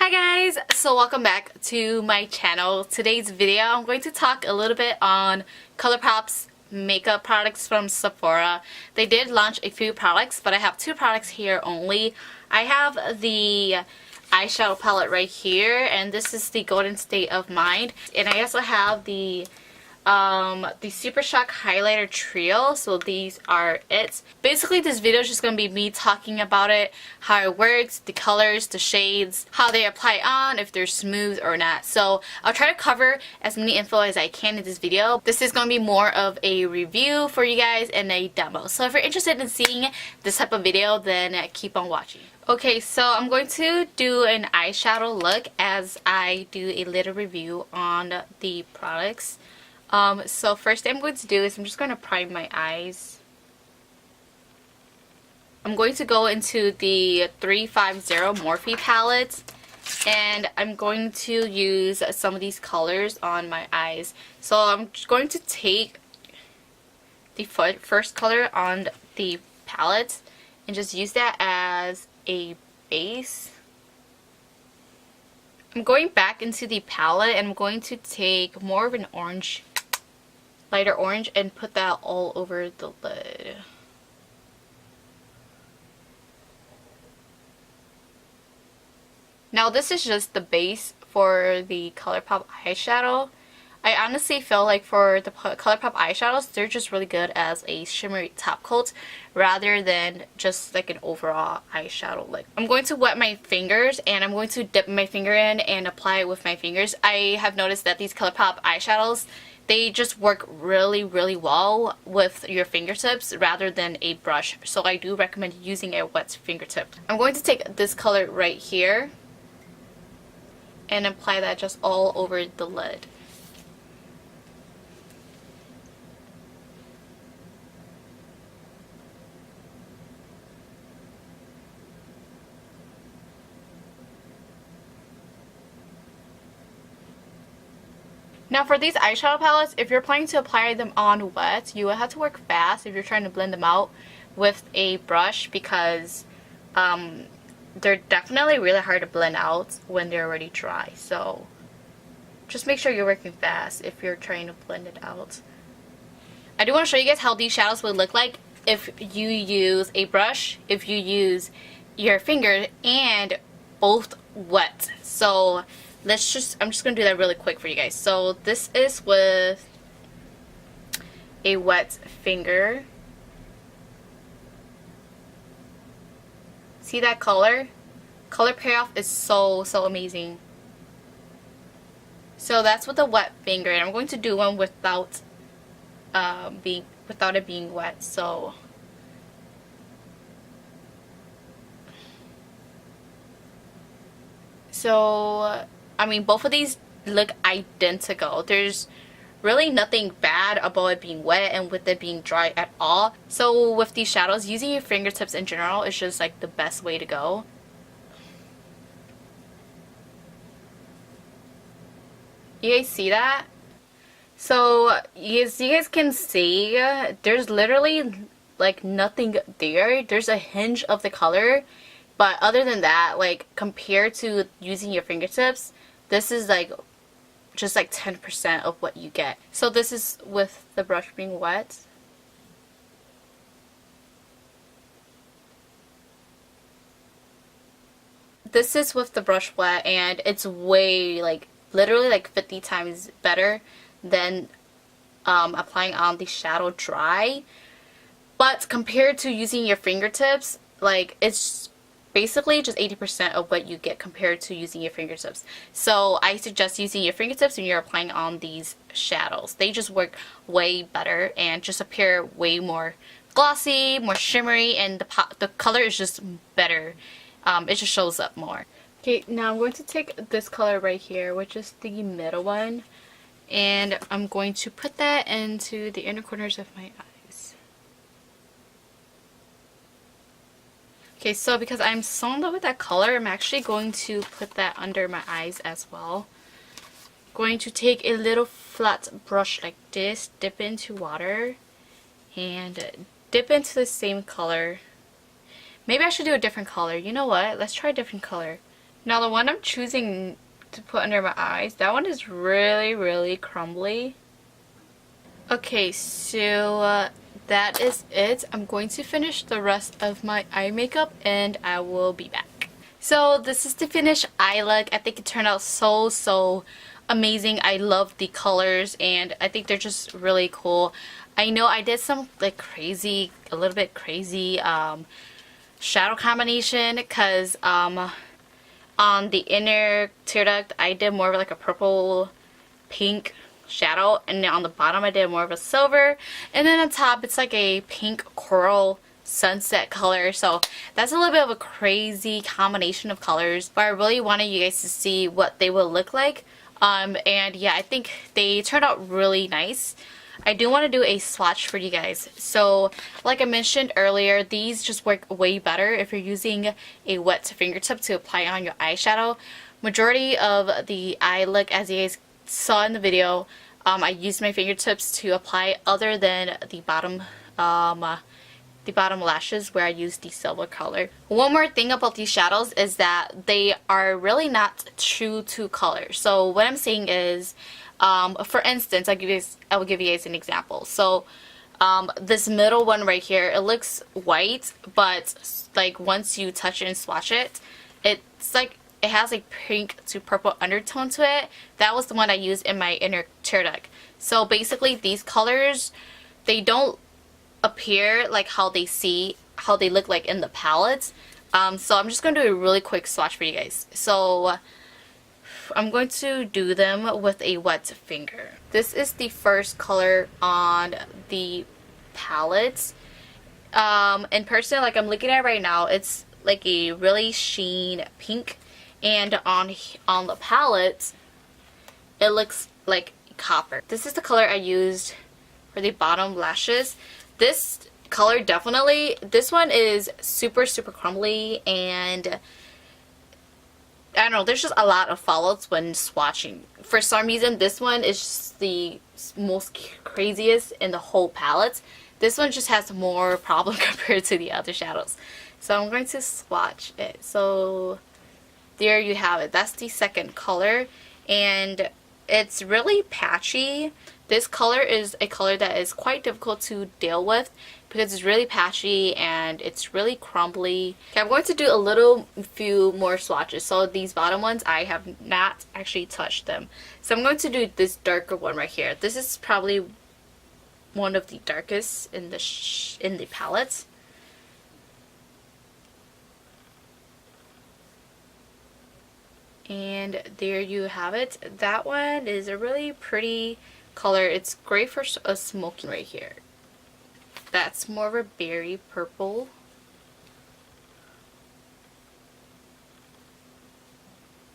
Hi guys! So welcome back to my channel. Today's video I'm going to talk a little bit on ColourPop's makeup products from Sephora. They did launch a few products, but I have two products here only. I have the eyeshadow palette right here, and this is the Golden State of Mind. And I also have the Super Shock highlighter trio. So these are it. Basically this video is just going to be me talking about it, how it works, the colors, the shades, how they apply on, if they're smooth or not. So I'll try to cover as many info as I can in this video. This is going to be more of a review for you guys and a demo. So if you're interested in seeing this type of video, then keep on watching. Okay, so I'm going to do an eyeshadow look as I do a little review on the products. So first thing I'm going to do is I'm just going to prime my eyes. I'm going to go into the 350 Morphe palette, and I'm going to use some of these colors on my eyes. So I'm just going to take the first color on the palette and just use that as a base. I'm going back into the palette and I'm going to take more of an orange, lighter orange, and put that all over the lid. Now this is just the base for the ColourPop eyeshadow. I honestly feel like for the ColourPop eyeshadows, they're just really good as a shimmery top coat rather than just like an overall eyeshadow look. I'm going to wet my fingers and I'm going to dip my finger in and apply it with my fingers. I have noticed that these ColourPop eyeshadows, they just work really well with your fingertips rather than a brush. So I do recommend using a wet fingertip. I'm going to take this color right here and apply that just all over the lid. Now for these eyeshadow palettes, if you're planning to apply them on wet, you will have to work fast if you're trying to blend them out with a brush, because they're definitely really hard to blend out when they're already dry. So just make sure you're working fast if you're trying to blend it out. I do want to show you guys how these shadows would look like if you use a brush, if you use your finger, and both wet. So I'm just going to do that really quick for you guys. So this is with a wet finger. See that color? Color payoff is so amazing. So that's with a wet finger, and I'm going to do one without it being wet. So I mean, both of these look identical. There's really nothing bad about it being wet and with it being dry at all. So with these shadows, using your fingertips in general is just like the best way to go. You guys see that? So as you guys can see, there's literally like nothing there. There's a hinge of the color, but other than that, like compared to using your fingertips, this is like just like 10% of what you get. So this is with the brush being wet. This is with the brush wet, and it's way, like literally like 50 times better than applying on the shadow dry. But compared to using your fingertips, like it's basically just 80% of what you get compared to using your fingertips. So I suggest using your fingertips when you're applying on these shadows. They just work way better and just appear way more glossy, more shimmery, and the color is just better. It just shows up more. Okay, now I'm going to take this color right here, which is the middle one, and I'm going to put that into the inner corners of my eyes. Okay, so because I'm so in love with that color, I'm actually going to put that under my eyes as well. Going to take a little flat brush like this, dip into water, and dip into the same color. Maybe I should do a different color. You know what? Let's try a different color. Now the one I'm choosing to put under my eyes, that one is really, really crumbly. Okay, so that is it. I'm going to finish the rest of my eye makeup and I will be back. So this is the finished eye look. I think it turned out so amazing. I love the colors and I think they're just really cool. I know I did some like a little bit crazy shadow combination because on the inner tear duct I did more of like a purple pink shadow, and then on the bottom I did more of a silver, and then on top it's like a pink coral sunset color. So that's a little bit of a crazy combination of colors, but I really wanted you guys to see what they will look like. And yeah, I think they turned out really nice. I do want to do a swatch for you guys. So like I mentioned earlier, these just work way better if you're using a wet fingertip to apply on your eyeshadow. Majority of the eye look, as you guys saw in the video, I used my fingertips to apply other than the bottom lashes where I used the silver color. One more thing about these shadows is that they are really not true to color. So what I'm saying is, for instance, I will give you guys an example. So this middle one right here, it looks white, but like once you touch it and swatch it, it's like it has a pink to purple undertone to it. That was the one I used in my inner tear duct. So basically these colors, they don't appear like how they look like in the palettes. So I'm just going to do a really quick swatch for you guys. So I'm going to do them with a wet finger. This is the first color on the palette. In person, like I'm looking at it right now, it's like a really sheen pink. And on the palette, it looks like copper. This is the color I used for the bottom lashes. This color definitely, this one is super crumbly, and I don't know, there's just a lot of fallouts when swatching. For some reason, this one is just the most craziest in the whole palette. This one just has more problem compared to the other shadows. So I'm going to swatch it. So there you have it. That's the second color, and it's really patchy. This color is a color that is quite difficult to deal with because it's really patchy and it's really crumbly. Okay, I'm going to do a few more swatches. So these bottom ones, I have not actually touched them. So I'm going to do this darker one right here. This is probably one of the darkest in the palette. And there you have it. That one is a really pretty color. It's great for a smoky right here. That's more of a berry purple.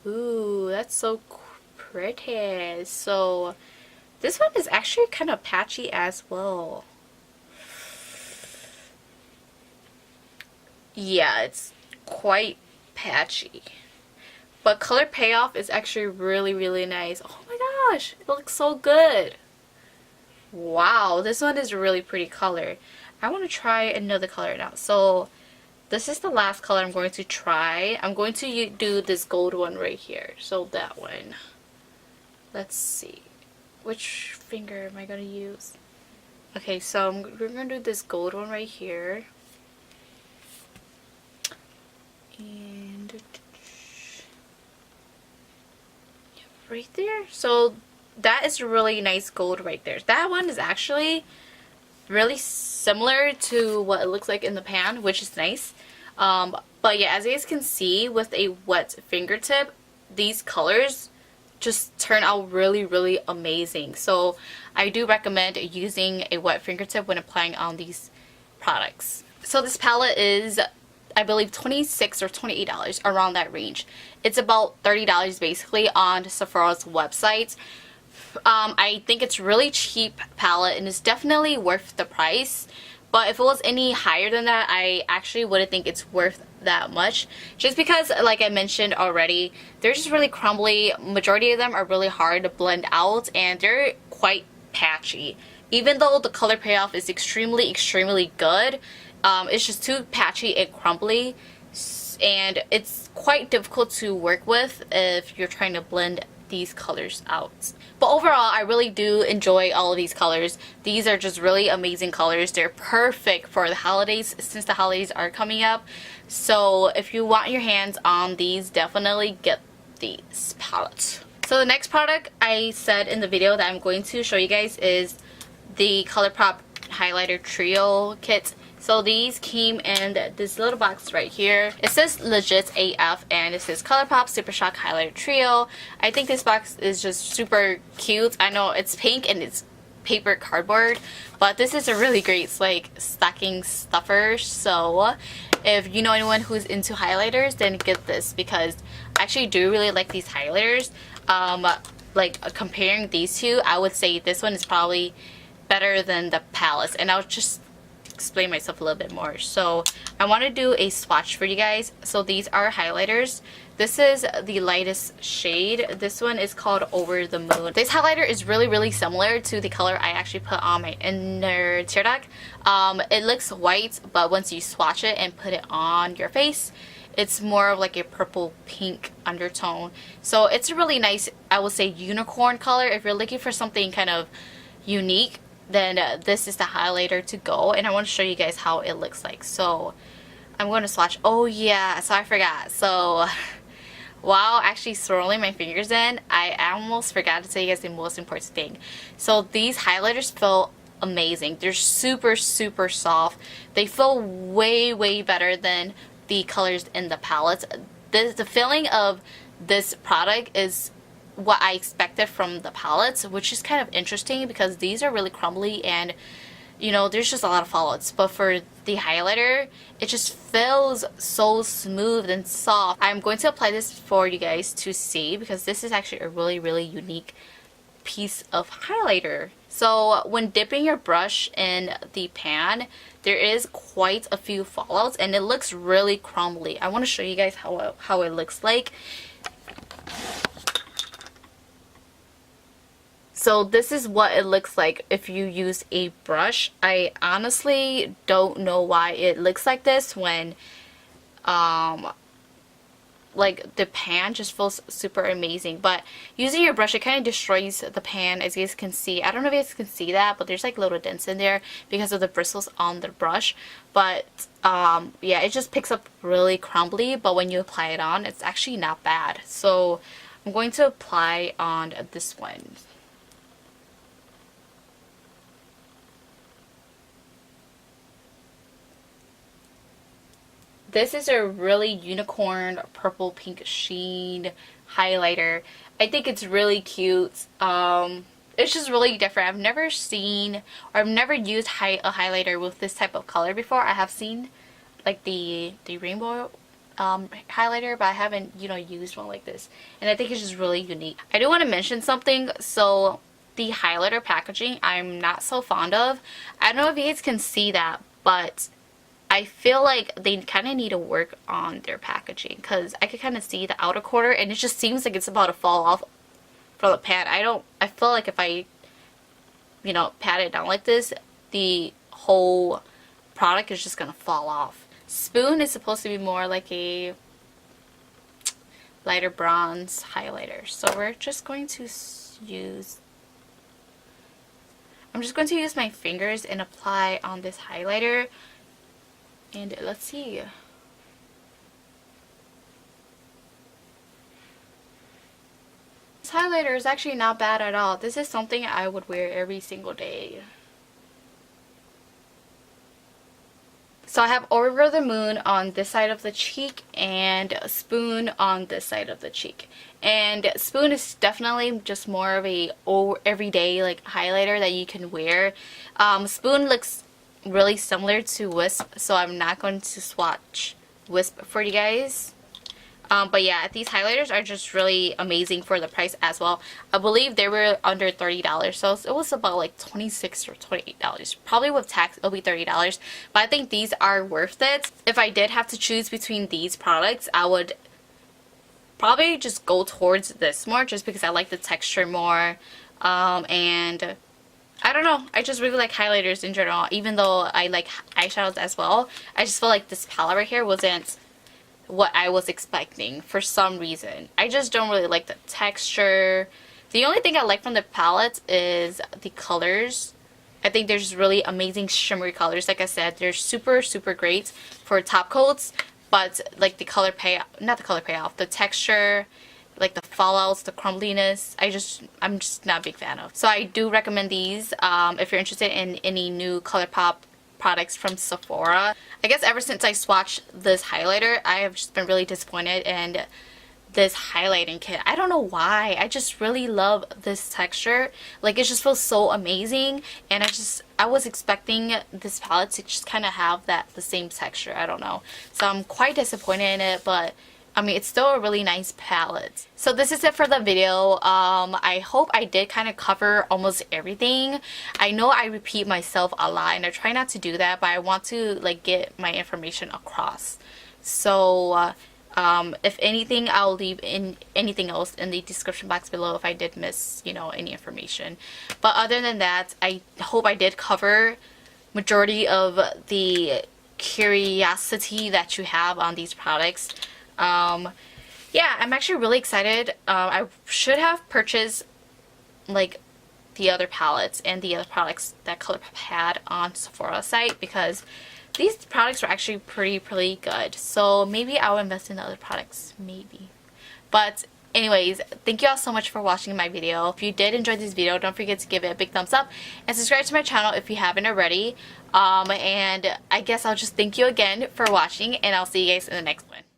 Ooh, that's so pretty. So this one is actually kind of patchy as well. Yeah, it's quite patchy. But color payoff is actually really nice. Oh my gosh, it looks so good. Wow, this one is a really pretty color. I want to try another color now. So this is the last color I'm going to try. I'm going to do this gold one right here. So that one. Let's see. Which finger am I going to use? Okay, so we're going to do this gold one right here. And right there. So that is really nice gold right there. That one is actually really similar to what it looks like in the pan, which is nice. But yeah, as you guys can see, with a wet fingertip, these colors just turn out really amazing. So I do recommend using a wet fingertip when applying on these products. So this palette is, I believe, $26 or $28, around that range. It's about $30 basically on Sephora's website. I think it's really cheap palette and it's definitely worth the price. But if it was any higher than that, I actually wouldn't think it's worth that much. Just because, like I mentioned already, they're just really crumbly. Majority of them are really hard to blend out and they're quite patchy. Even though the color payoff is extremely good, it's just too patchy and crumbly. and it's quite difficult to work with if you're trying to blend these colors out. But overall, I really do enjoy all of these colors. These are just really amazing colors. They're perfect for the holidays since the holidays are coming up. So if you want your hands on these, definitely get these palettes. So the next product I said in the video that I'm going to show you guys is the ColourPop highlighter trio kit. So these came in this little box right here. It says legit AF and it says ColourPop Super Shock Highlighter Trio. I think this box is just super cute. I know it's pink and it's paper cardboard, but this is a really great like stocking stuffer. So if you know anyone who's into highlighters, then get this, because I actually do really like these highlighters. Like comparing these two, I would say this one is probably better than the palettes, and I'll just explain myself a little bit more. So I want to do a swatch for you guys. So these are highlighters. This is the lightest shade. This one is called Over the Moon. This highlighter is really similar to the color I actually put on my inner tear duct. It looks white, but once you swatch it and put it on your face, it's more of like a purple pink undertone. So it's a really nice, I would say, unicorn color. If you're looking for something kind of unique, then this is the highlighter to go, and I want to show you guys how it looks like. So I'm going to swatch. Oh yeah, so I forgot. So while actually swirling my fingers in, I almost forgot to tell you guys the most important thing. So these highlighters feel amazing. They're super soft. They feel way better than the colors in the palettes. The feeling of this product is what I expected from the palettes, which is kind of interesting because these are really crumbly and, you know, there's just a lot of fallouts. But for the highlighter, it just feels so smooth and soft. I'm going to apply this for you guys to see, because this is actually a really unique piece of highlighter. So when dipping your brush in the pan, there is quite a few fallouts and it looks really crumbly. I want to show you guys how it looks like. So this is what it looks like if you use a brush. I honestly don't know why it looks like this when like the pan just feels super amazing, but using your brush, it kind of destroys the pan, as you guys can see. I don't know if you guys can see that, but there's like little dents in there because of the bristles on the brush. But yeah, it just picks up really crumbly, but when you apply it on, it's actually not bad. So I'm going to apply on this one. This is a really unicorn purple pink sheen highlighter. I think it's really cute. It's just really different. I've never seen, or I've never used a highlighter with this type of color before. I have seen like the rainbow highlighter, but I haven't, you know, used one like this. And I think it's just really unique. I do want to mention something. So the highlighter packaging, I'm not so fond of. I don't know if you guys can see that, but I feel like they kind of need to work on their packaging, because I could kind of see the outer corner and it just seems like it's about to fall off from the pan. I feel like if I, you know, pat it down like this, the whole product is just going to fall off. Spoon is supposed to be more like a lighter bronze highlighter. So we're just going to use, I'm just going to use my fingers and apply on this highlighter. And let's see. This highlighter is actually not bad at all. This is something I would wear every single day. So I have Over the Moon on this side of the cheek and Spoon on this side of the cheek. And Spoon is definitely just more of a everyday like highlighter that you can wear. Spoon looks really similar to Wisp, so I'm not going to swatch Wisp for you guys. But yeah, these highlighters are just really amazing for the price as well. I believe they were under $30, so it was about like $26 or $28. Probably with tax it'll be $30, but I think these are worth it. If I did have to choose between these products, I would probably just go towards this more, just because I like the texture more. And I don't know, I just really like highlighters in general, even though I like eyeshadows as well. I just feel like this palette right here wasn't what I was expecting for some reason. I just don't really like the texture. The only thing I like from the palette is the colors. I think there's really amazing shimmery colors. Like I said, they're super, super great for top coats, but like the color payoff, not the color payoff, the texture, like the fallouts, the crumbliness, I'm just not a big fan of. So I do recommend these if you're interested in any new ColourPop products from Sephora. I guess ever since I swatched this highlighter, I have just been really disappointed in this highlighting kit. I don't know why. I just really love this texture. Like, it just feels so amazing, and I was expecting this palette to just kind of have the same texture. I don't know. So I'm quite disappointed in it, but I mean, it's still a really nice palette. So this is it for the video. I hope I did kind of cover almost everything. I know I repeat myself a lot, and I try not to do that, but I want to like get my information across. So if anything, I'll leave in anything else in the description box below if I did miss, you know, any information. But other than that, I hope I did cover majority of the curiosity that you have on these products. Yeah, I'm actually really excited. I should have purchased like the other palettes and the other products that ColourPop had on Sephora site, because these products were actually pretty good. So maybe I'll invest in the other products, maybe. But anyways, thank you all so much for watching my video. If you did enjoy this video, don't forget to give it a big thumbs up and subscribe to my channel if you haven't already. And I guess I'll just thank you again for watching, and I'll see you guys in the next one.